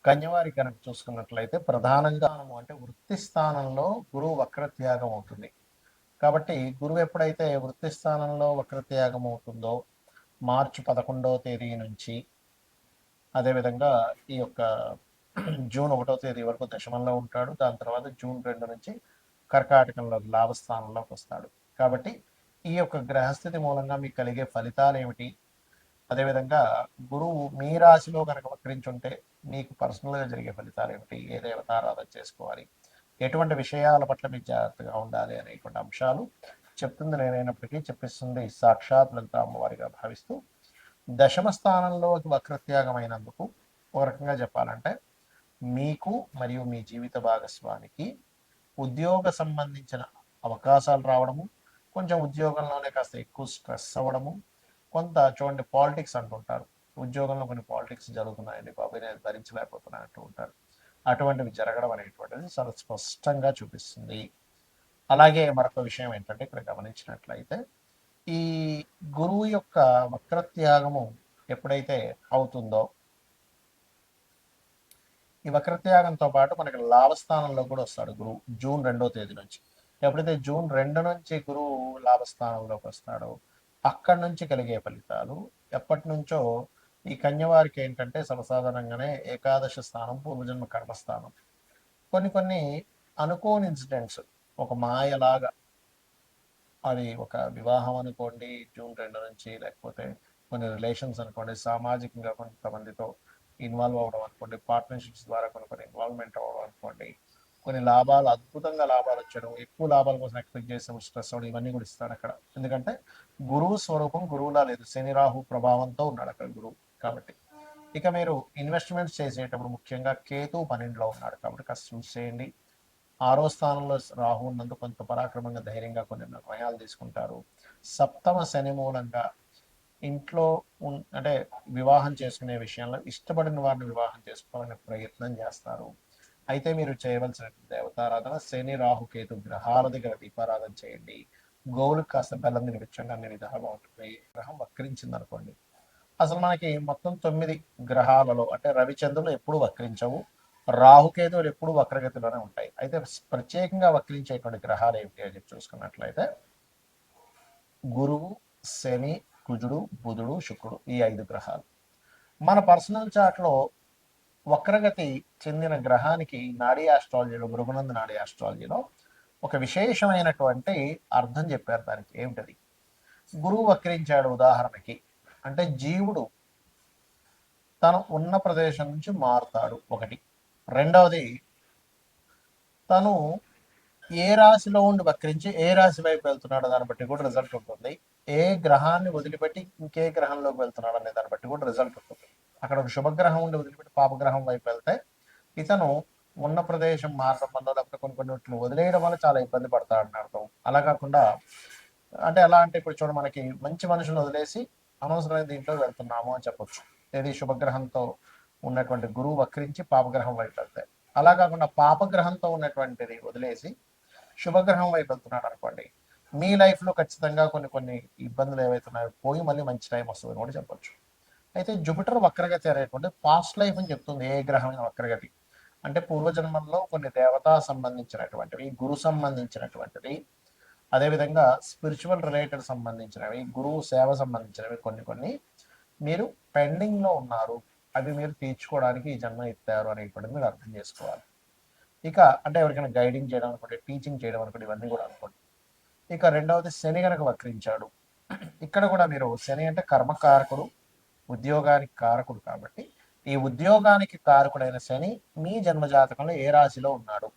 కన్యవారి కనుక చూసుకున్నట్లయితే ప్రధానంగా అంటే వృత్తి స్థానంలో గురువు వక్రత్యాగం అవుతుంది. కాబట్టి గురువు ఎప్పుడైతే వృత్తి స్థానంలో వక్రత్యాగం అవుతుందో మార్చి 11వ తేదీ నుంచి అదేవిధంగా ఈ యొక్క జూన్ 1వ తేదీ వరకు దశమంలో ఉంటాడు. దాని తర్వాత జూన్ 2 నుంచి కర్కాటకంలో లాభస్థానంలోకి వస్తాడు. కాబట్టి ఈ యొక్క గ్రహస్థితి మూలంగా మీకు కలిగే ఫలితాలు ఏమిటి, అదేవిధంగా గురువు మీ రాశిలో కనుక వక్రించుంటే మీకు పర్సనల్గా జరిగే ఫలితాలు ఏమిటి, ఏ దేవతారాధన చేసుకోవాలి, ఎటువంటి విషయాల పట్ల మీకు జాగ్రత్తగా ఉండాలి అనేటువంటి అంశాలు చెప్తుంది నేనైనప్పటికీ చెప్పిస్తుంది సాక్షాత్ లలిత అమ్మవారిగా భావిస్తూ, దశమ స్థానంలోకి వక్రత్యాగమైనందుకు ఒక రకంగా చెప్పాలంటే మీకు మరియు మీ జీవిత భాగస్వామికి ఉద్యోగ సంబంధించిన అవకాశాలు రావడము, కొంచెం ఉద్యోగంలోనే కాస్త ఎక్కువ స్ట్రెస్ అవ్వడము, కొంత చూడండి పాలిటిక్స్ అంటుంటారు, ఉద్యోగంలో కొన్ని పాలిటిక్స్ జరుగుతున్నాయండి బాబు నేను భరించలేకపోతున్నాను అంటూ ఉంటారు. అటువంటివి జరగడం అనేటువంటిది చాలా స్పష్టంగా చూపిస్తుంది. అలాగే మరొక విషయం ఏంటంటే ఇక్కడ గమనించినట్లయితే ఈ గురువు యొక్క వక్రత్యాగము ఎప్పుడైతే అవుతుందో ఈ వక్రత్యాగంతో పాటు మనకి లాభస్థానంలో కూడా వస్తాడు గురువు జూన్ 2వ తేదీ నుంచి. ఎప్పుడైతే జూన్ 2 నుంచి గురువు లాభస్థానంలోకి వస్తాడో అక్కడి నుంచి కలిగే ఫలితాలు ఎప్పటి నుంచో ఈ కన్యవారికి ఏంటంటే సర్వసాధారణంగానే ఏకాదశ స్థానం పూర్వజన్మ కర్మస్థానం. కొన్ని అనుకోని ఇన్సిడెంట్స్ ఒక మాయలాగా, అది ఒక వివాహం అనుకోండి జూన్ 2 నుంచి, లేకపోతే కొన్ని రిలేషన్స్ అనుకోండి, సామాజికంగా కొంతమందితో ఇన్వాల్వ్ అవ్వడం అనుకోండి, పార్ట్నర్షిప్స్ ద్వారా కొన్ని ఇన్వాల్వ్మెంట్ అవ్వడం అనుకోండి, కొన్ని లాభాలు అద్భుతంగా లాభాలు వచ్చడం, ఎక్కువ లాభాల కోసం ఎక్స్పెక్ట్ చేసే స్ట్రెస్ అవ్వడం, ఇవన్నీ కూడా ఇస్తాడు అక్కడ. ఎందుకంటే గురువు స్వరూపం గురువులా లేదు, శని రాహు ప్రభావంతో ఉన్నాడు అక్కడ గురువు. కాబట్టి ఇక మీరు ఇన్వెస్ట్మెంట్స్ చేసేటప్పుడు ముఖ్యంగా కేతు 12లో ఉన్నాడు కాబట్టి కాస్త చూస్ చేయండి. 6వ స్థానంలో రాహు ఉన్నందుకు కొంత పరాక్రమంగా ధైర్యంగా కొన్ని నిర్ణయాలు తీసుకుంటారు. సప్తమ శని మూలంగా ఇంట్లో అంటే వివాహం చేసుకునే విషయంలో ఇష్టపడిన వారిని వివాహం చేసుకోవాలనే ప్రయత్నం చేస్తారు. అయితే మీరు చేయవలసిన దేవతారాధన శని రాహు కేతు గ్రహాల దగ్గర దీపారాధన చేయండి. గోవులకు కాస్త బెల్లం తినిపించండి, అన్ని విధాలుగా ఉంటుంది. గ్రహం వక్రించింది అనుకోండి, అసలు మనకి మొత్తం 9 గ్రహాలలో అంటే రవిచంద్రులు ఎప్పుడు వక్రించవు, రాహుకేతువులు ఎప్పుడు వక్రగతిలోనే ఉంటాయి. అయితే ప్రత్యేకంగా వక్రించేటువంటి గ్రహాలు ఏమిటి అని చెప్పి చూసుకున్నట్లయితే గురువు, శని, కుజుడు, బుధుడు, శుక్రుడు, ఈ 5 గ్రహాలు. మన పర్సనల్ చార్ట్లో వక్రగతి చెందిన గ్రహానికి నాడీ ఆస్ట్రాలజీలో, భృగునంద నాడీ ఆస్ట్రాలజీలో ఒక విశేషమైనటువంటి అర్థం చెప్పారు. దానికి ఏమిటది? గురువు వక్రించాడు ఉదాహరణకి అంటే జీవుడు తను ఉన్న ప్రదేశం నుంచి మారుతాడు ఒకటి. రెండవది, తను ఏ రాశిలో ఉండి వక్రించి ఏ రాశి వైపు వెళ్తున్నాడో దాన్ని బట్టి కూడా రిజల్ట్ ఉంటుంది. ఏ గ్రహాన్ని వదిలిపెట్టి ఇంకే గ్రహంలోకి వెళ్తున్నాడు అనే దాన్ని బట్టి కూడా రిజల్ట్ ఉంటుంది. అక్కడ ఒక శుభగ్రహం ఉండి వదిలిపెట్టి పాపగ్రహం వైపు వెళ్తే ఇతను ఉన్న ప్రదేశం మారడం వల్ల, లేకపోతే కొన్ని వదిలేయడం వల్ల చాలా ఇబ్బంది పడతాడని అర్థం. అలా కాకుండా అంటే ఎలా అంటే ఇప్పుడు చూడ మనకి మంచి మనుషులు వదిలేసి అనవసరమైన దీంట్లో వెళ్తున్నాము అని చెప్పొచ్చు. ఏది శుభగ్రహంతో ఉన్నటువంటి గురువు వక్రించి పాపగ్రహం వైపు వెళ్తే. అలా కాకుండా పాపగ్రహంతో ఉన్నటువంటిది వదిలేసి శుభగ్రహం వైపు వెళ్తున్నాడు అనుకోండి, మీ లైఫ్లో ఖచ్చితంగా కొన్ని ఇబ్బందులు ఏవైతున్నాయో పోయి మళ్ళీ మంచి టైం వస్తుంది కూడా చెప్పొచ్చు. అయితే జూపిటర్ వక్రగతి అనేటువంటి పాస్ట్ లైఫ్ అని చెప్తుంది. ఏ గ్రహమైన వక్రగతి అంటే పూర్వజన్మంలో కొన్ని దేవతా సంబంధించినటువంటివి, గురు సంబంధించినటువంటివి, అదేవిధంగా స్పిరిచువల్ రిలేటెడ్ సంబంధించినవి, గురువు సేవ సంబంధించినవి కొన్ని మీరు పెండింగ్లో ఉన్నారు, అవి మీరు తీర్చుకోవడానికి ఈ జన్మ ఎత్తారు అనేటువంటిది మీరు అర్థం చేసుకోవాలి. ఇక అంటే ఎవరికైనా గైడింగ్ చేయడం అనుకోండి, టీచింగ్ చేయడం అనుకోండి, ఇవన్నీ కూడా అనుకోండి. ఇక రెండవది, శని కనుక వక్రించాడు, ఇక్కడ కూడా మీరు శని అంటే కర్మకారకుడు, ఉద్యోగానికి కారకుడు. కాబట్టి ఈ ఉద్యోగానికి కారకుడైన శని మీ జన్మజాతకంలో ఏ రాశిలో ఉన్నాడు?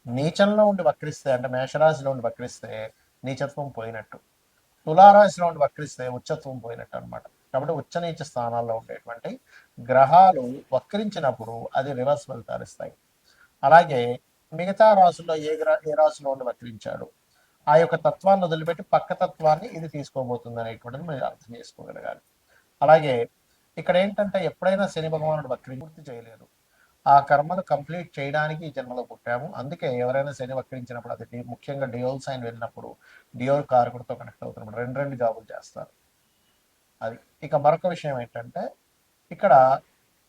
నీచంలో ఉండి వక్రిస్తే అంటే మేషరాశిలో ఉండి వక్రిస్తే నీచత్వం పోయినట్టు, తులారాశిలో ఉండి వక్రిస్తే ఉచ్చత్వం పోయినట్టు అనమాట. కాబట్టి ఉచ్చ నీచ స్థానాల్లో ఉండేటువంటి గ్రహాలు వక్రించినప్పుడు అది రివర్స్ ఫలితాలు ఇస్తాయి. అలాగే మిగతా రాశుల్లో ఏ రాశిలో ఉండి వక్రించాడు, ఆ యొక్క తత్వాన్ని వదిలిపెట్టి పక్క తత్వాన్ని ఇది తీసుకోబోతుంది అనేటువంటిది మీరు అర్థం చేసుకోగలగాలి. అలాగే ఇక్కడ ఏంటంటే ఎప్పుడైనా శని భగవానుడు వక్రించి చేయలేదు, ఆ కర్మను కంప్లీట్ చేయడానికి ఈ జన్మలో పుట్టాము. అందుకే ఎవరైనా శని వక్రించినప్పుడు, అది ముఖ్యంగా డియోల్ సైన్ వెళ్ళినప్పుడు డియోల్ కారకుడితో కనెక్ట్ అవుతున్నప్పుడు రెండు జాబులు చేస్తారు. అది. ఇక మరొక విషయం ఏంటంటే ఇక్కడ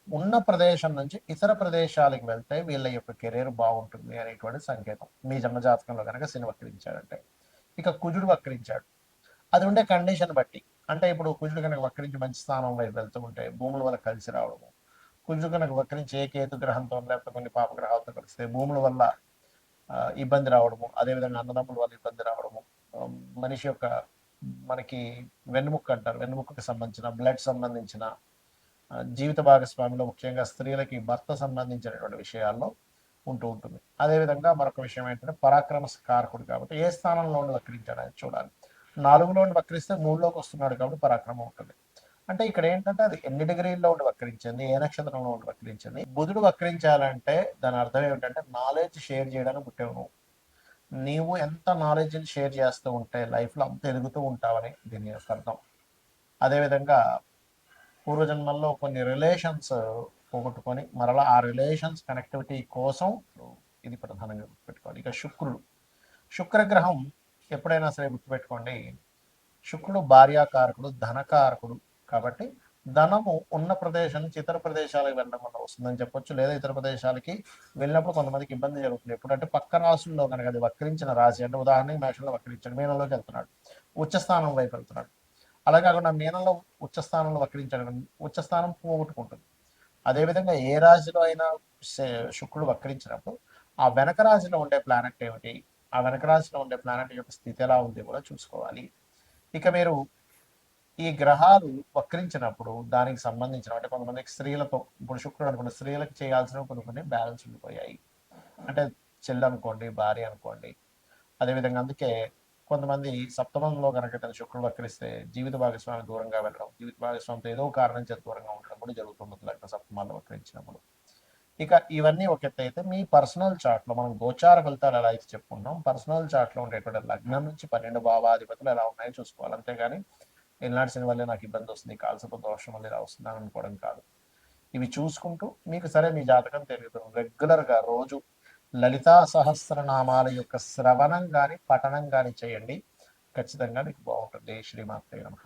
ఉన్న ప్రదేశం నుంచి ఇతర ప్రదేశాలకు వెళ్తే వీళ్ళ యొక్క కెరీర్ బాగుంటుంది అనేటువంటి సంకేతం. మీ జన్మజాతకంలో కనుక శని వక్రించాడంటే. ఇక కుజుడు వక్రించాడు, అది ఉండే కండిషన్ బట్టి. అంటే ఇప్పుడు కుజుడు కనుక వక్రించి మంచి స్థానం వైపు వెళ్తూ ఉంటే భూముల వల్ల కలిసి రావడము, కుజుడు కనుక వక్రించి ఏ కేతు గ్రహంతో లేకపోతే కొన్ని పాప గ్రహాలతో కలిస్తే భూముల వల్ల ఇబ్బంది రావడము, అదేవిధంగా అన్నదమ్ముల వల్ల ఇబ్బంది రావడము, మనిషి యొక్క మనకి వెన్నుముక్క అంటారు, వెన్నుముక్కకి సంబంధించిన బ్లడ్ సంబంధించిన జీవిత భాగస్వామిలో ముఖ్యంగా స్త్రీలకి భర్త సంబంధించినటువంటి విషయాల్లో ఉంటూ ఉంటుంది. అదేవిధంగా మరొక విషయం ఏంటంటే పరాక్రమ కారకుడు కాబట్టి ఏ స్థానంలో ఉండి వక్రించాడని చూడాలి. 4లో ఉండి వక్రిస్తే 3లోకి వస్తున్నాడు కాబట్టి పరాక్రమం ఉంటుంది. అంటే ఇక్కడ ఏంటంటే అది ఎన్ని డిగ్రీల్లో ఉండి వక్రించింది, ఏ నక్షత్రంలో ఉండి వక్రించింది. బుధుడు వక్రించాలంటే దాని అర్థం ఏమిటంటే నాలెడ్జ్ షేర్ చేయడానికి పుట్టావు నువ్వు. నీవు ఎంత నాలెడ్జ్ని షేర్ చేస్తూ ఉంటే లైఫ్లో అంత ఎదుగుతూ ఉంటావని దీని యొక్క అర్థం. అదేవిధంగా పూర్వజన్మల్లో కొన్ని రిలేషన్స్ పోగొట్టుకొని మరలా ఆ రిలేషన్స్ కనెక్టివిటీ కోసం ఇది ప్రధానంగా గుర్తుపెట్టుకోవాలి. ఇక శుక్రగ్రహం ఎప్పుడైనా సరే గుర్తుపెట్టుకోండి, శుక్రుడు భార్యాకారకుడు, ధనకారకుడు కాబట్టి ధనము ఉన్న ప్రదేశం నుంచి ఇతర ప్రదేశాలకు వెళ్ళడం వల్ల వస్తుందని చెప్పొచ్చు. లేదా ఇతర ప్రదేశాలకి వెళ్ళినప్పుడు కొంతమందికి ఇబ్బంది జరుగుతుంది. ఎప్పుడంటే పక్క రాశుల్లో కనుక అది వక్రించిన రాశి, అంటే ఉదాహరణకి మేషంలో వక్రించాడు, మీనంలోకి వెళ్తున్నాడు, ఉచ్చస్థానం వైపు వెళ్తున్నాడు. అలా కాకుండా మీనంలో ఉచ్చస్థానంలో వక్రించడం ఉచ్చస్థానం పోగొట్టుకుంటుంది. అదేవిధంగా ఏ రాశిలో అయినా శుక్రుడు వక్రించినప్పుడు ఆ వెనక రాశిలో ఉండే ప్లానెట్ ఏమిటి, ఆ వెనక రాశిలో ఉండే ప్లానెట్ యొక్క స్థితి ఎలా ఉంది కూడా చూసుకోవాలి. ఇక మీరు ఈ గ్రహాలు వక్రించినప్పుడు దానికి సంబంధించిన అంటే కొంతమందికి స్త్రీలతో, ఇప్పుడు శుక్రుడు అనుకోండి, స్త్రీలకు చేయాల్సిన కొన్ని బ్యాలెన్స్ ఉండిపోయాయి. అంటే చెల్లి అనుకోండి, భార్య అనుకోండి. అదేవిధంగా అందుకే కొంతమంది సప్తమంలో కనుక శుక్రుడు వక్రిస్తే జీవిత భాగస్వామి దూరంగా వెళ్ళడం, జీవిత భాగస్వామితో ఏదో కారణం చేత దూరంగా ఉండడం కూడా జరుగుతుంది లగ్న సప్తమాల్లో వక్రించినప్పుడు. ఇక ఇవన్నీ ఒక ఎత్తు అయితే మీ పర్సనల్ చార్ట్లో మనం గోచార ఫలితాలు ఎలా అయితే చెప్పుకుంటాం, పర్సనల్ చార్ట్లో ఉండేటువంటి లగ్నం నుంచి 12 భావాధిపతులు ఎలా ఉన్నాయో చూసుకోవాలి. అంతేగాని ఎల్నాటి శని వల్లే నాకు ఇబ్బంది వస్తుంది, కాల్సపు దోషం వల్ల ఇలా వస్తుంది అని అనుకోవడం కాదు. ఇవి చూసుకుంటూ మీకు సరే మీ జాతకం తెలియదు రెగ్యులర్గా రోజు లలితా సహస్రనామాల యొక్క శ్రవణం కానీ పఠనం కానీ చేయండి, ఖచ్చితంగా మీకు బాగుంటుంది. శ్రీమాత్రే నమః.